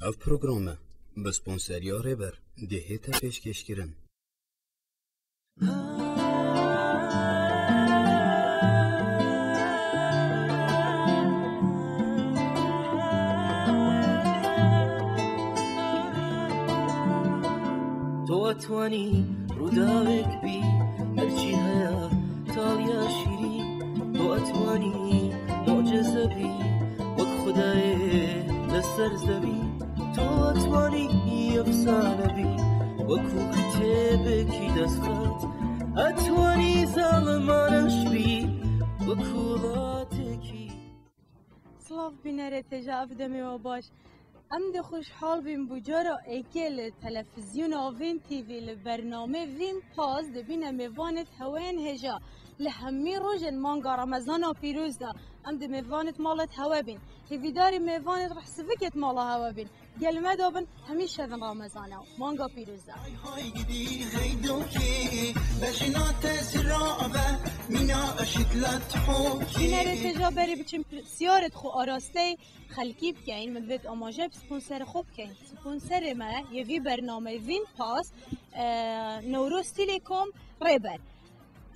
اف پروگرامه به سپانسریا ریبر دهیتا پیشکش کرن. تو اتوانی رو داغک بی هرچی هیا تالیا شیری، تو اتوانی معجزه بی وک خدای لسر زبی، تو اتوانی افسانه بی وکو کتاب کی دستخط، اتوانی ظالمانش بی وکو راتکی. سلاف بینره تجاوب دمی و باش ام ده خوشحال بیم بجارا ایکل تلفزیون آوین تیوی لبرنامه وین پاس ده بینه میوانت هوین هجا لهمی روژن مانگا رمضان و پیروز ده ام ده میوانت مالت هوا بین هیویداری میوانت رح سفکت مالا هوا بین گلمه دابن همیشه دن رمضانه و مانگا پیروز ده بینره تجا بری بچیم سیارت خو آراسته خلکی بکن من بید آماجه سپونسر خوب کن. سپونسر ما یوی برنامه وین پاس نوروز تیلیکوم ریبر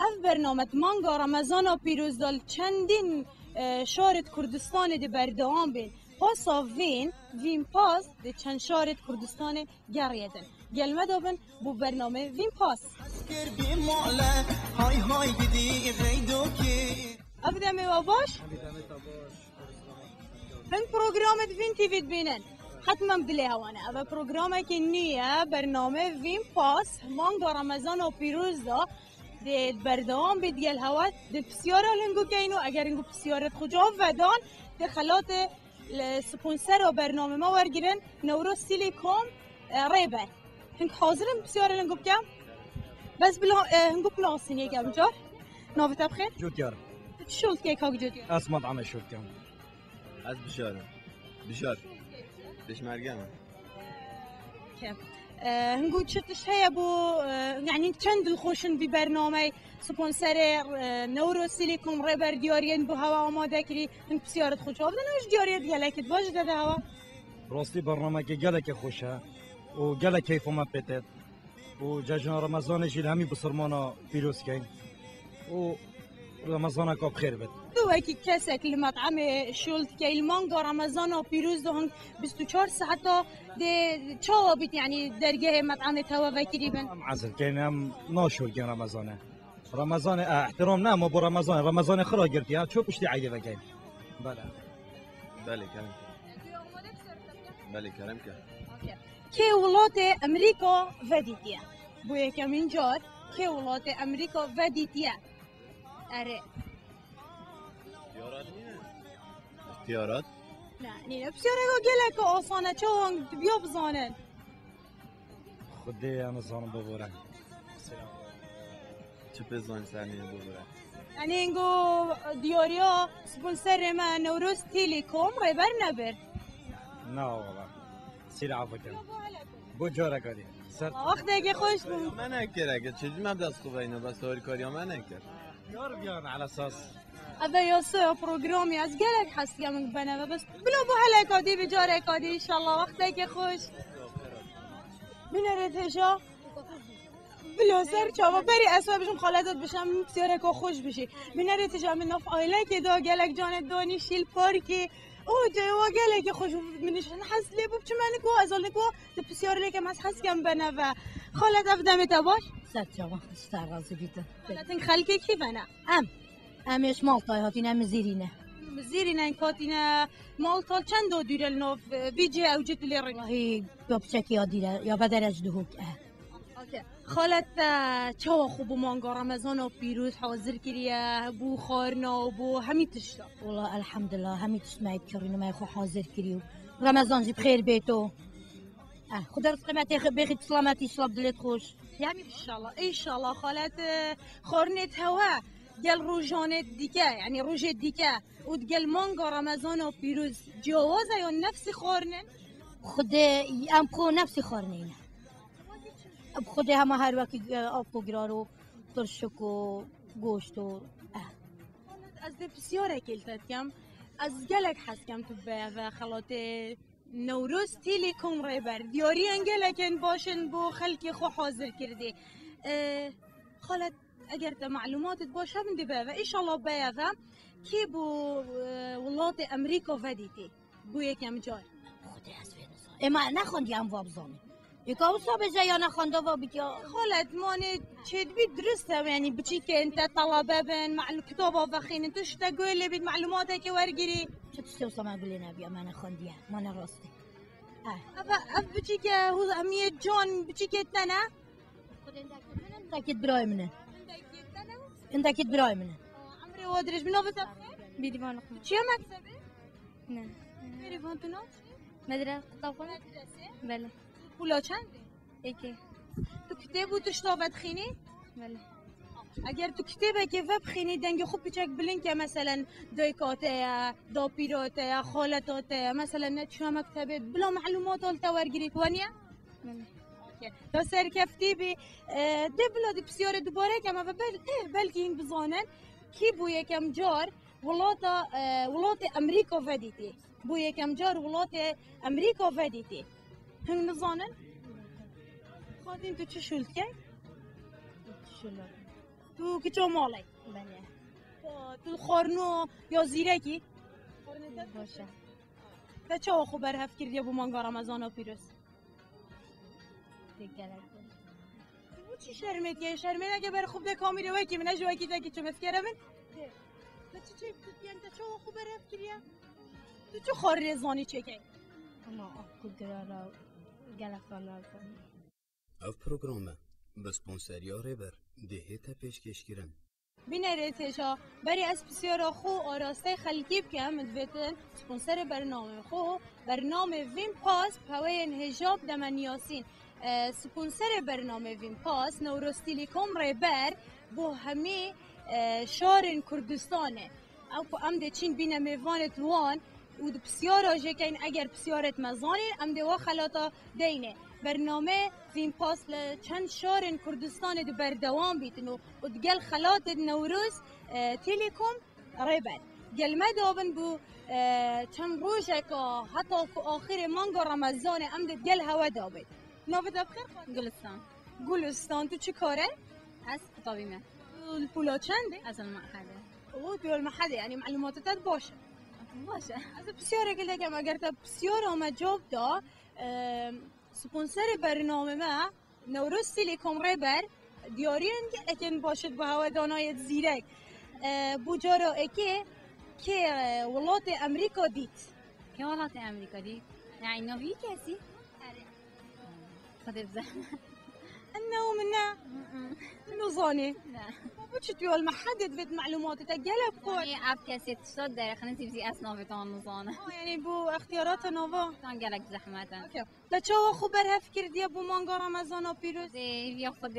اف برنامه مانگا رمضان و پیروز دال چندین شارت کردستان دی بردوان بین پاسا وین پاس دی چند شارت کردستان گریدن گلمه دابن بو برنامه وین پاس اف دمی و باش هن برنامه وین تیوی بینن حتما بلی هوانه اما برنامه که نیه برنامه وین پاس مانگا رمضان و پیروز دا دی بردوام بیدگل هوا دی بسیاره لنگو کینو اگر انگو بسیارت خجا ودان دی خلات سپونسر و برنامه ما ورگیرن نوروز تیلیکوم ریبر هنگ حاضرن بسیاره لنگو بکم بس بلا هنگو بناسین یکم جار نافت بخیر جوتيار شلت كيك هاك جوتيار اسمط عم شلت از بشار ليش مرقمه كيف نقول شفتش هي ابو يعني چند الخوشن ببرنامه سپونسر نورو سیلیکوم ریبر دیارین بو هوا آماده کری هنگ بسیارت خوش آبدن اوش دیاریت گلکت باش داده هوا راستی برنامه که گلک خوشه و گلک کیف ما بتد و جشن رمضان جیل همی بسرمانا پیروز کن و رمضان کا بخیر بد دو کی کسک المطعم شولت که المانگا رمضان و پیروز دو هنگ 24 ساعت ده چاوا بیت يعني درجه مطعم توا وکری بن عزل کن هم ناشور کن رمضان احترام نه ما با رمضان خرا گرتی ها چوب اشتی عیده وکن بله کرم که ولات امریکا ودیتیه بو یکم اینجار که ولات امریکا ودیتیه اره اختیارات نه نیه بسیاره گلک آسانه چون بیا بزانن خودی هم زانم ببورن چه بزانی سر نیه ببورن یعنی اینگو دیاریا سپونسر من نوروز تیلیکوم ریبر نبر نه والله سیر عفو کن بو جاره کاری وقت اگه خوش بود من اکر اگه چجوری من دست خوبه اینا بس داری کاری ها من اکر یار بیان على اساس اما یاسو پروگرامی از گلک هست که من بنامه بس بلا بو هلکادی بجاره کادی انشالله وقت اگه خوش بینه رتشا بلا سر چاوا بری اسبابشون خالدات بشم بسیاره که خوش بشی بینه رتشا من نف آیله که دا گلک جان دانی شیل پارکی او جوا گلک خوش منش حس لی بوب چمن کو ازال کو بسیار لیک مس حس کم بنا و خالد افدم تباش سر چاوا استراز بیت خالد خلکی کی بنا امش مالتای هاتین ام زیرینه کاتینه مالتا چند دو دیرل نو ویجی اوجت لی هی بچکی یادیره یا بدر از دهوک خالت چاوا خوب مانگا رمضان و پیروز حاضر کریه بو خارنا و بو همی تشتا والله الحمدلله همی تسمعید کرینو ما خو حاضر کریو رمضان جی بخیر بیتو خدا رزقمتی بخیر سلامتی شلاب دلت خوش یعنی انشالله خالت خارنت هوا گل روزانه دیگه یعنی روز دیگه و گل مانگا رمضان و پیروز جوازه یا نفسی خارنن خدا ام خو نفسی خارنینه خود همه هر وقت آب و گرارو ترشک و گوشت و از ده بسیاره کلتت کم از گلک حس کم تو به و خلات نوروز تیلیکوم ریبر دیاری انگلکن باشن بو خلکی خو حاضر کرده خالت اگر تا معلوماتت باشه من دبه و ایشالله بیاده کی بو ولات امریکا ودیتی بو یکم جای خودی از وینزا اما نخوندی هم وابزانه یکا اوسا بجا یا نخونده و بگیا خالت ماني تشد بي درسته يعني بتشيك انت طلبه بين مع الكتابه فخين انت ايش تقول لي بمعلوماتك ورقري چه تستی اوسا ما قولی نبیا من خوندیه من راستی اف بتشيك هو امية جون بتشيك تنا خود اندکت برای منه اندکت برای منه عمري وادرج من نوفت بيديفان أخوي شو مكتبه؟ نعم تليفون تنوت مدرسة قطافة بله ولا چنده؟ إيكي تو كتاب وتشتغل تخيني؟ بله اگر تو کتابه که وب خینی دنگ خوب بچک بلین که مثلا دایکاته دا پیروته خالتاته مثلا نتشا مکتبه بلا معلومات هل تورگیریت ونیا بله تا سرکفتی بی ده بلادی بسیار دوباره که ما بلکه این بزانن کی بو یکم جار ولات امریکا ودیتی بو یکم جار ولات امریکا ودیتی هم نزانن خادین تو چه شلت که؟ شلون تو کجا مالی؟ بله تو خارنو یا زیرکی؟ باشه تا چه خوب برهف کردی بو مانگا رمضان و پیروز؟ دیگه تو چی شرمت که؟ شرمت اگه بر خوب ده کامیره وی که من اجوه که چه مسکره من؟ تا چه بیان تا چه خوب برهف کردی؟ تو چه خار رزانی چه که؟ اما کدرارا گلفانا کنی اف پروگرامه بسپونسریا ریبر دهیتا پیشکشگیرن بینه ریتشا بری از بسیار خو آراسته خلکی بکم دویتن سپونسر برنامه خو برنامه ویم پاس پاوین هجاب دمن یاسین سپونسر برنامه ویم پاس نوروز تیلیکوم ریبر بو همه شارن کردستانه او که ام ده چین بینه میوانت وان و ده بسیار آجه که این اگر بسیارت مزانین ام ده وا خلاطا دینه برنامه ویم پاس لچند شارن کردستان ده بردوام بیتن و دگل خلاط نوروز تیلیکوم ریبر گل مدابن بو چند روشه که حتی که آخر مانگا رمضان ام ده گل هوا دابد نوبت بخیر گلستان گلستان تو چی کاره؟ از خطابی من الپولا چنده؟ از المعهده اوه تو المحده يعني معلوماتت باشه باشه از بسیار قلت که اگر تا بسیار آمد جواب دا سپونسر برنامه ما نوروز تیلیکوم ریبر دیارین اکن باشد به هوا دانای زیرک بوجارا اکی که ولات امریکا دید که ولات امریکا دید؟ يعني نوی کسی؟ خود بزحمه انه منا نظاني لا بوش تو المحدد بيت معلوماتك قلب قول يعني عب كاسي تشتد داري خلينا تبزي أسنا في طان نظانة يعني بو اختيارات نوفا طان قالك زحمة لا تشوا خبرها فكر دي ابو مانغا رمضان وبيروز دي بياخد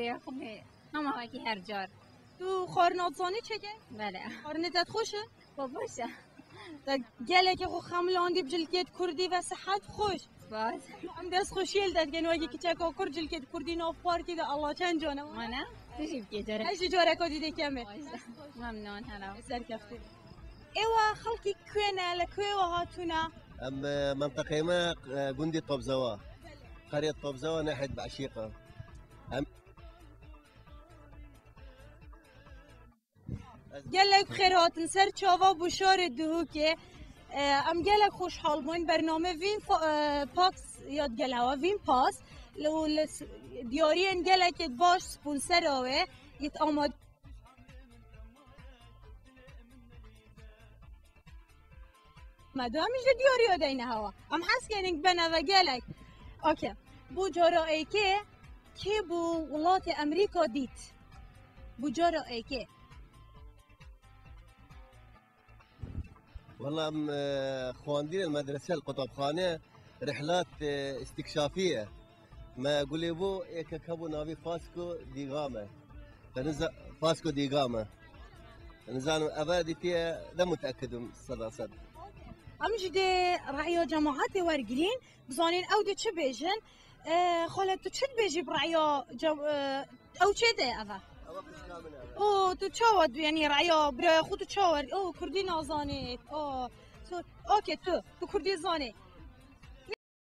هم هاكي هرجار تو خارنات زاني چكه بله خارنتت خوشه باباشه تا قالك خو خملاندي بجلكيت كردي وصحت خوش باز ام دست خوشیل داد که نواجی که چکا کرجل که کردی ناف پارکی ده الله چند جانه وانا تجيب كده ايش جاره که دیده کمه ممنون هلا سر کفته ایوا خلقی کوینه لکوی و هاتونا ام منطقه ما جندي طبزوا قريه طبزوا ناحيه بعشيقه قال لك خير هاتن سر چاوا بشار دهو که ام گلک خوشحال بوین برنامه وین پاکس یاد گلها وین پاس لو دیارین گلک باش سپونسر آوه یت آماد مدو همیش دیاری آده این هوا ام حس کنینگ بنا و گلک اوکی بو جارا ای که بو ولات امریکا دید بو جارا ای که والله خواندين المدرسه القطبخانه رحلات استكشافيه ما قولي بو كابو نافي فاسكو دي غاما فاسكو دي غاما نزانو ابادي فيها لا متاكد صدق امجدي رعيو جماعات ورقلين بزانين او دي چه بيجن خالد تو چه بيجي برعيو او چه ده افا او تو چاود یعنی رعیا برای خود چاور او کردی نازانید او اوکی تو کردی زانید